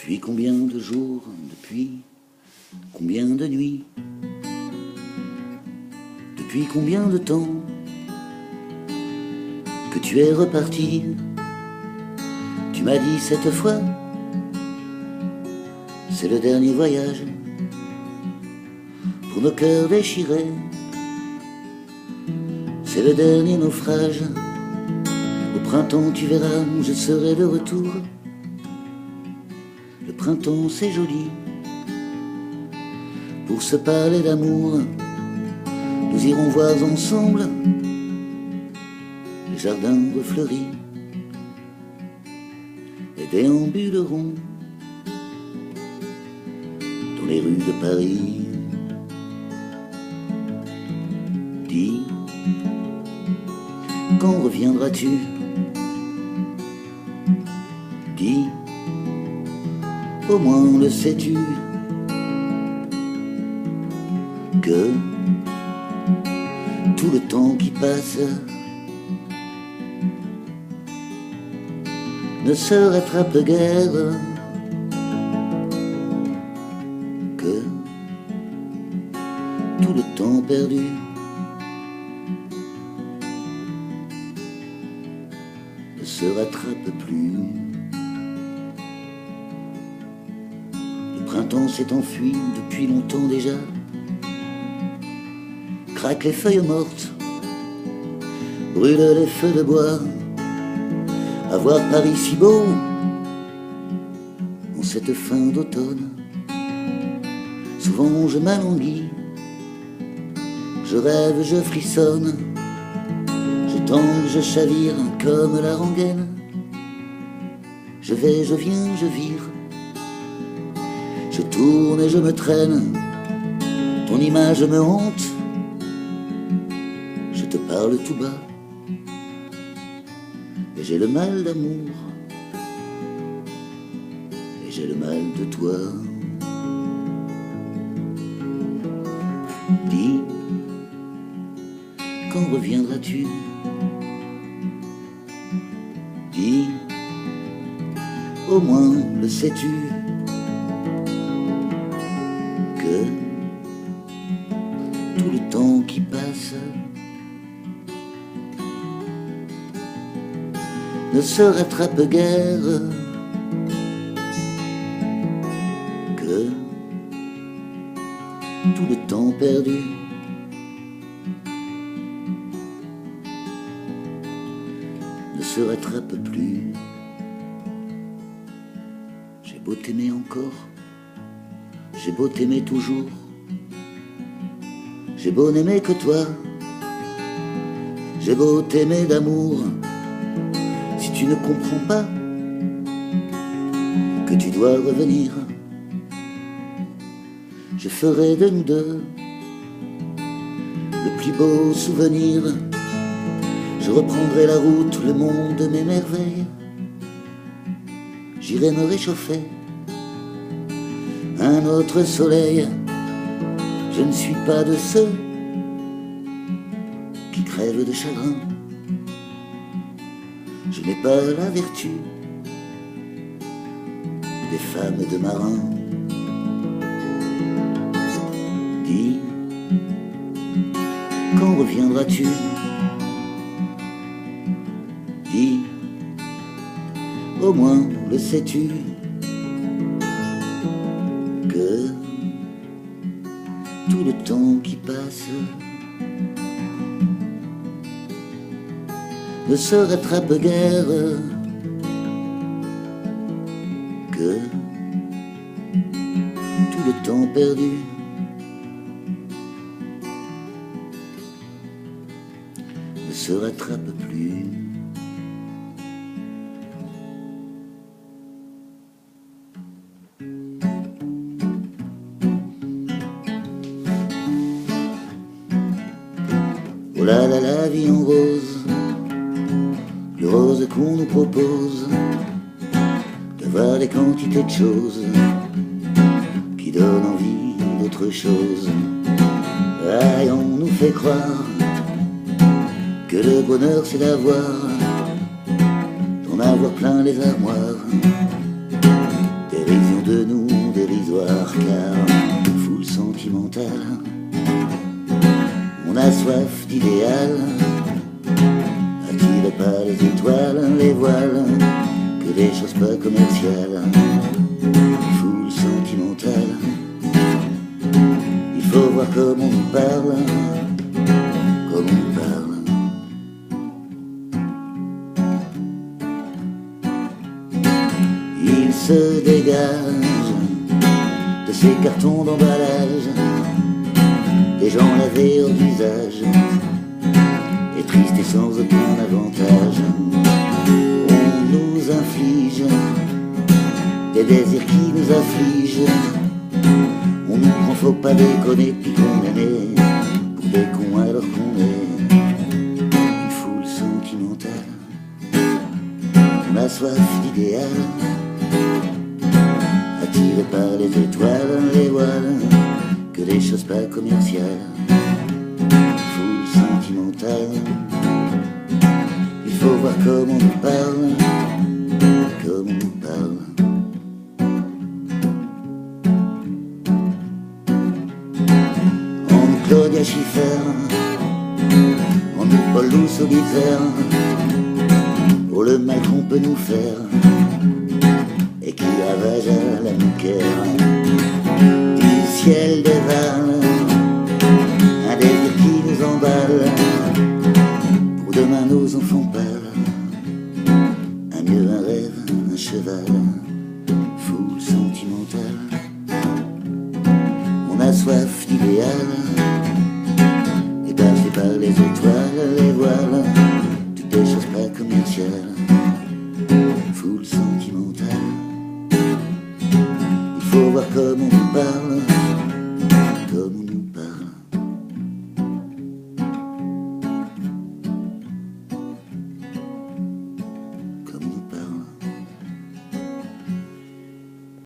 Depuis combien de jours, depuis combien de nuits, depuis combien de temps que tu es reparti? Tu m'as dit cette fois, c'est le dernier voyage pour nos cœurs déchirés. C'est le dernier naufrage. Au printemps tu verras, je serai de retour. Le printemps c'est joli pour se parler d'amour. Nous irons voir ensemble les jardins refleuris et déambulerons dans les rues de Paris. Dis, quand reviendras-tu? Dis, au moins le sais-tu, que tout le temps qui passe ne se rattrape guère, que tout le temps perdu ne se rattrape plus. Le printemps s'est enfui depuis longtemps déjà. Craquent les feuilles mortes, brûlent les feux de bois. À voir Paris si beau en cette fin d'automne. Souvent je m'alanguis, je rêve, je frissonne, je tangue, je chavire comme la rengaine. Je vais, je viens, je vire, je tourne et je me traîne. Ton image me hante, je te parle tout bas. Et j'ai le mal d'amour, et j'ai le mal de toi. Dis, quand reviendras-tu? Dis, au moins le sais-tu, que tout le temps qui passe ne se rattrape guère, que tout le temps perdu ne se rattrape plus. J'ai beau t'aimer encore, j'ai beau t'aimer toujours, j'ai beau n'aimer que toi, j'ai beau t'aimer d'amour. Si tu ne comprends pas que tu dois revenir, je ferai de nous deux le plus beau souvenir. Je reprendrai la route, le monde m'émerveille. J'irai me réchauffer à un autre soleil. Je ne suis pas de ceux qui crèvent de chagrin. Je n'ai pas la vertu des femmes de marins. Dis, quand reviendras-tu? Dis, au moins le sais-tu, que tout le temps qui passe ne se rattrape guère, que tout le temps perdu ne se rattrape plus. Oh là là, la vie en rose, plus rose qu'on nous propose, de voir des quantités de choses qui donnent envie d'autre chose. Et on nous fait croire que le bonheur c'est d'avoir, d'en avoir plein les armoires, dérision de nous dérisoire, car foule sentimentale, on a soif d'idéal, attiré par les étoiles, les voiles, que des choses pas commerciales. Foule sentimentale, il faut voir comme on nous parle, comme on nous parle. Il se dégage de ces cartons d'emballage, des gens lavés au visage, et tristes et sans aucun avantage. On nous inflige des désirs qui nous affligent, on nous prend, faut pas déconner, puis condamner pour des cons alors qu'on est une foule sentimentale. On a soif d'idéal, attiré par les étoiles, les voiles, que des choses pas commerciales. Foule sentimentale, il faut voir comme on nous parle, comme on nous parle. En nous Claudia Schiffer, en nous Paul Loup solitaire, pour le mal qu'on peut nous faire et qui ravage à la nuquaire. Du ciel dévale un désir qui nous emballe, pour demain nos enfants pâles, un mieux, un rêve, un cheval. Foule sentimentale, on a soif d'idéal, dépassé par les étoiles, les voiles, toutes des choses pas commerciales. Foule sentimentale, il faut voir comme